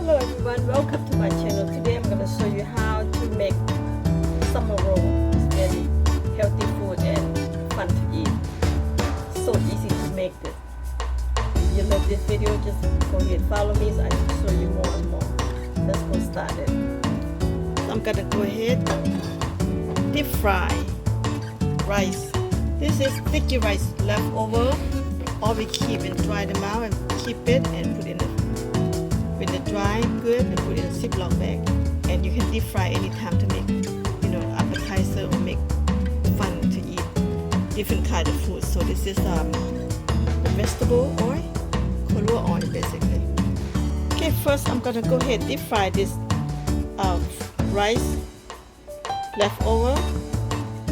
Hello everyone, welcome to my channel. Today I'm going to show you how to make summer roll. It's very healthy food and fun to eat. So easy to make this. If you love this video, just go ahead follow me so I can show you more and more. Let's go start it. So I'm going to go ahead deep fry rice. This is sticky rice leftover, or we keep and dry them out and keep it and put in it. When they dry good, and put in a Ziploc bag, and you can deep fry anytime to make, appetizer or make fun to eat different kind of food. So this is the vegetable oil, color oil basically. Okay, first I'm gonna go ahead deep fry this rice leftover,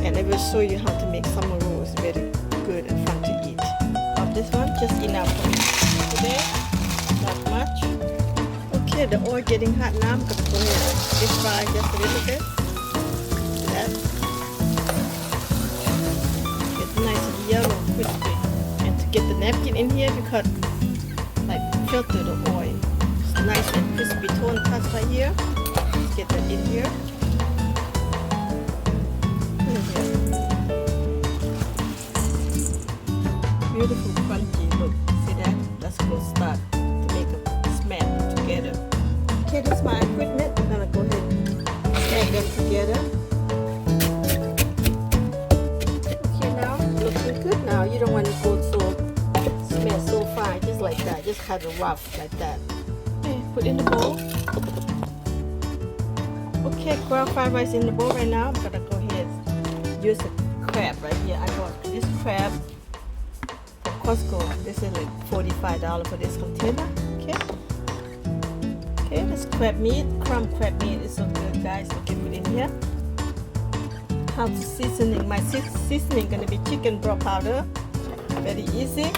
and I will show you how to make summer rolls. Very good and fun to eat. This one just enough for me today, not much. Okay, the oil getting hot now. I'm going to go ahead and deep fry just a little bit. That. Get nice and yellow, crispy. And to get the napkin in here, because like filter the oil. It's nice and crispy tone touch right here. Let's get that in here. Beautiful crunchy look. See that? Let's go start to make a smash together. Okay, this is my equipment. I'm gonna go ahead and smash them together. Okay, now looking good now. You don't want to go so smash so fine, just like that. Just kind of rough like that. Okay, put in the bowl. Okay, ground fried rice in the bowl right now. I'm gonna go ahead and use a crab right here. I got this crab. Costco. This is like $45 for this container. Okay, this crab meat, crumb crab meat is so good, guys. Okay, put in here. How to seasoning? My seasoning gonna be chicken broth powder. Very easy.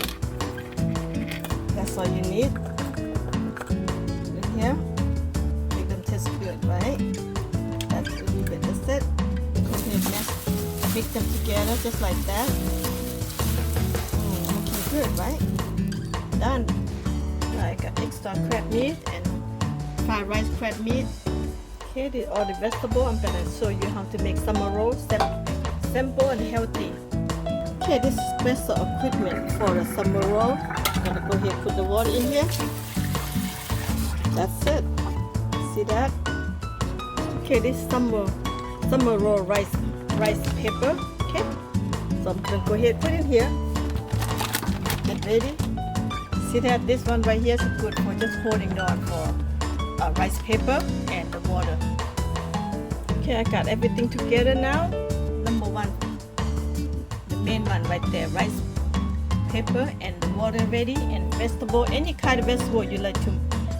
That's all you need. Put in here. Make them taste good, right? That's a little bit. That's it. Mix them together just like that. Good, right? Done. I got extra crab meat and fried rice crab meat. Okay, these are the vegetables. I'm gonna show you how to make summer rolls. Simple and healthy. Okay, this is special equipment for the summer roll. I'm gonna go ahead and put the water in here. That's it. See that? Okay, this summer roll rice paper. Okay, so I'm gonna go ahead and put it here. Get ready. See that this one right here is good for just holding on for rice paper and the water. Okay, I got everything together now. Number one, the main one right there, rice paper and the water ready, and vegetable, any kind of vegetable you like to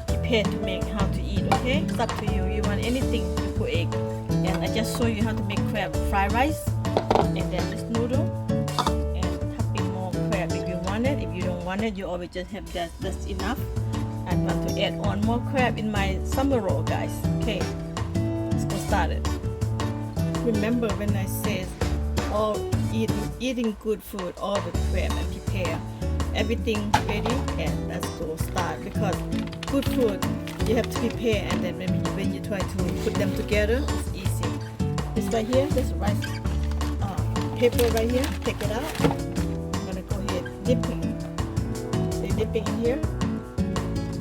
prepare to make how to eat. Okay, it's up to you. You want anything, you put egg, and I just show you how to make crab fried rice, and then this noodle. If you don't want it, you always just have that's enough. I want to add on more crab in my summer roll, guys. Okay, let's go start it. Remember when I said all eating good food, all the crab and prepare everything ready, and let's go start, because good food you have to prepare, and then when you try to put them together, it's easy. This right here, this rice paper right here, take it out. Dipping in here,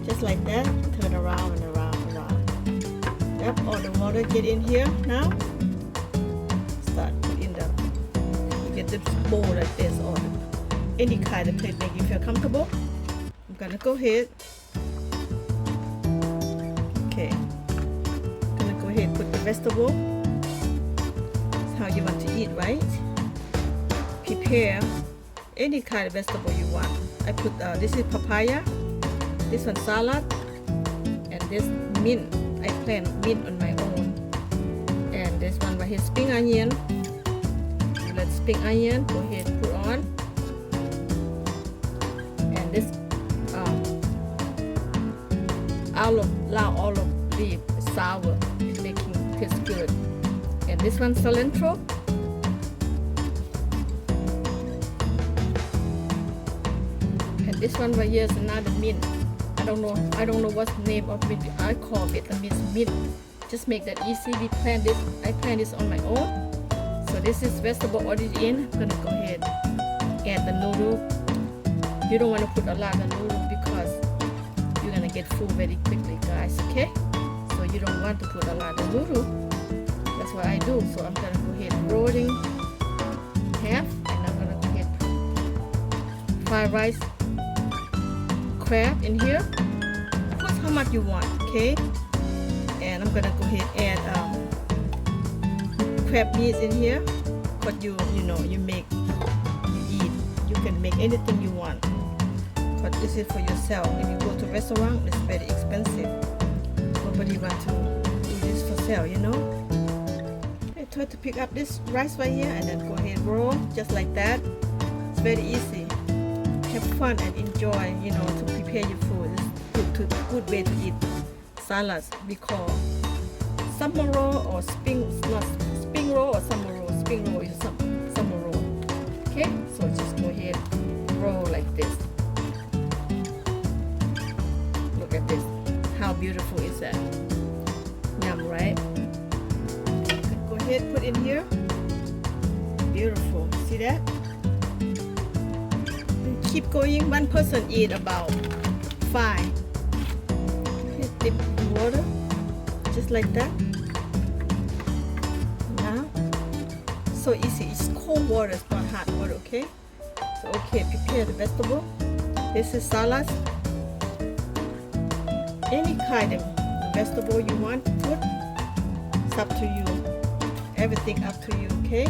just like that. Turn around and around and around. Yep, all the water get in here now. Start putting them. You get the bowl like this, or any kind of plate make you feel comfortable. I'm gonna go ahead. Okay, I'm gonna go ahead and put the vegetable. That's how you want to eat, right? Prepare any kind of vegetable you want. I put this is papaya, this one salad, and this mint. I plant mint on my own, and this one right here spring onion. You let spring onion go ahead and put on, and this olive leaf sour, it's making taste good, and this one cilantro. This one right here is another mint. don't know what's the name of it. I call Vietnamese meat. Just make that easy. I plan this on my own. So this is vegetable origin. I'm gonna go ahead add the noodle. You don't want to put a lot of noodle because you're gonna get full very quickly, guys. Okay? So you don't want to put a lot of noodle. That's what I do. So I'm gonna go ahead rolling half, and I'm gonna go ahead put fried rice, crab in here. Put how much you want, okay? And I'm gonna go ahead and add crab meat in here. But you make, you eat. You can make anything you want. But this is for yourself. If you go to a restaurant, it's very expensive. Nobody want to do this for sale, you know. I try to pick up this rice right here and then go ahead and roll just like that. It's very easy. Have fun and enjoy, to prepare your food. It's good way to eat salads. We call summer roll or spring roll or summer roll. Spring roll is summer roll. Okay, so just go ahead and roll like this. Look at this. How beautiful is that? Yum, right? Go ahead, put in here. Beautiful. See that? And keep going. One person eat about 5. Dip in water, just like that. Now, so easy. It's cold water, it's not hot water. Okay. So okay, prepare the vegetable. This is salad. Any kind of vegetable you want to put, it's up to you. Everything up to you, okay?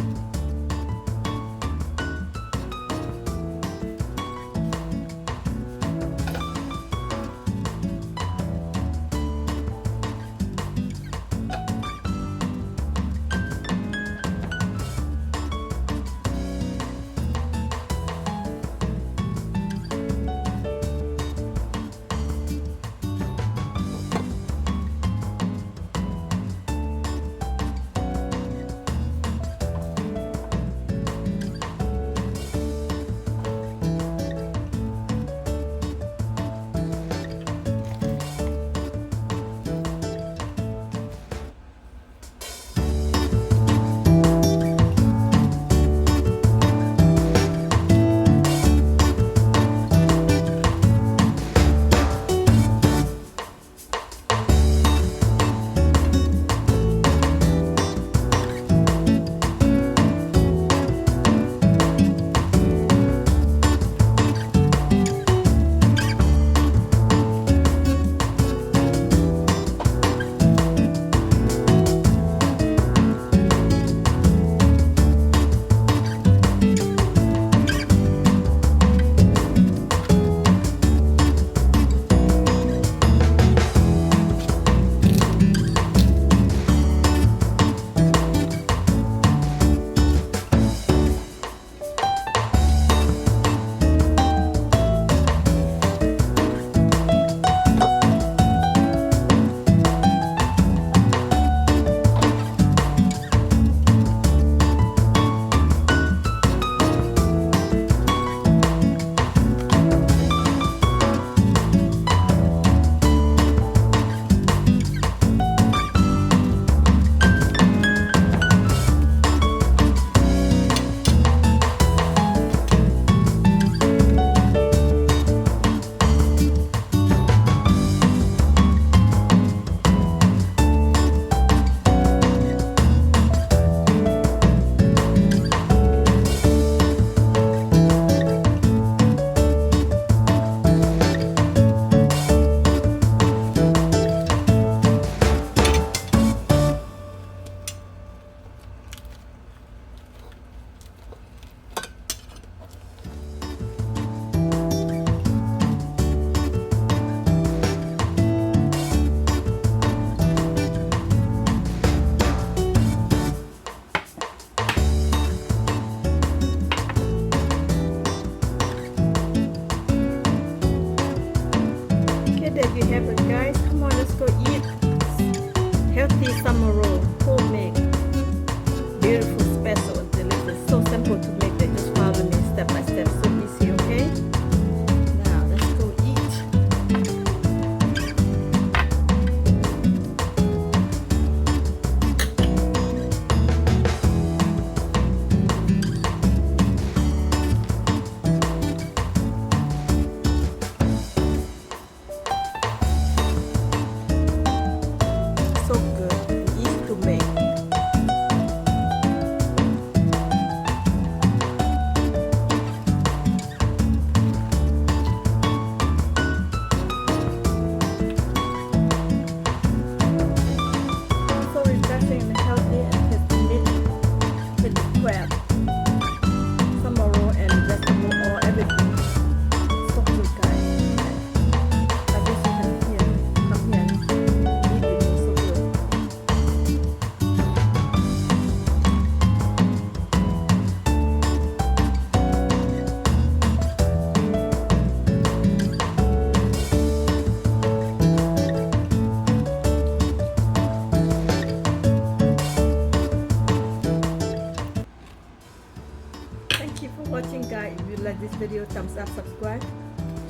watching, guys. If you like this video, thumbs up, subscribe,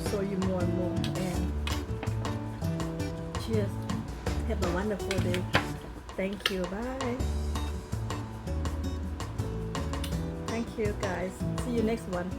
show you more and more. And cheers. Have a wonderful day. Thank you. Bye. Thank you, guys. See you next one.